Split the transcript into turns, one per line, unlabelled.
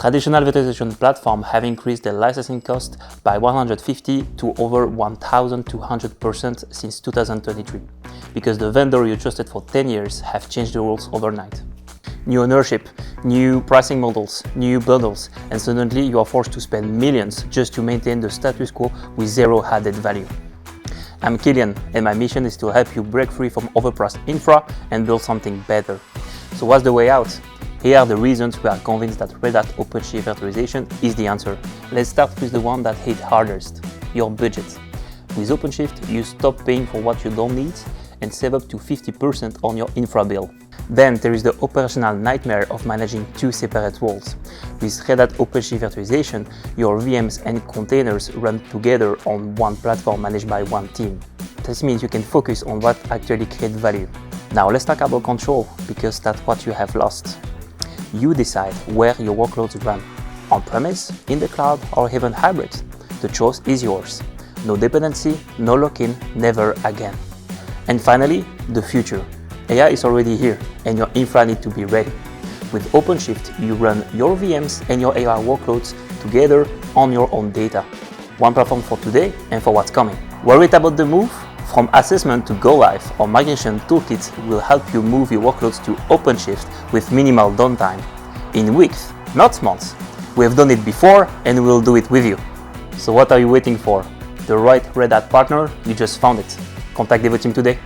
Traditional virtualization platforms have increased their licensing cost by 150 to over 1,200% since 2023, because the vendor you trusted for 10 years have changed the rules overnight. New ownership, new pricing models, new bundles, and suddenly you are forced to spend millions just to maintain the status quo with zero added value. I'm Killian, and my mission is to help you break free from overpriced infra and build something better. So what's the way out? Here are the reasons we are convinced that Red Hat OpenShift Virtualization is the answer. Let's start with the one that hit hardest, your budget. With OpenShift, you stop paying for what you don't need and save up to 50% on your infra bill. Then there is the operational nightmare of managing two separate worlds. With Red Hat OpenShift Virtualization, your VMs and containers run together on one platform managed by one team. This means you can focus on what actually creates value. Now let's talk about control, because that's what you have lost. You decide where your workloads run, on-premise, in the cloud, or even hybrid. The choice is yours. No dependency, no lock-in, never again. And finally, the future. AI is already here, and your infra needs to be ready. With OpenShift, you run your VMs and your AI workloads together on your own data. One platform for today and for what's coming. Worried about the move? From assessment to go live, our Migration Toolkit will help you move your workloads to OpenShift with minimal downtime. In weeks, not months. We have done it before and we'll do it with you. So what are you waiting for? The right Red Hat partner? You just found it. Contact Devoteam today.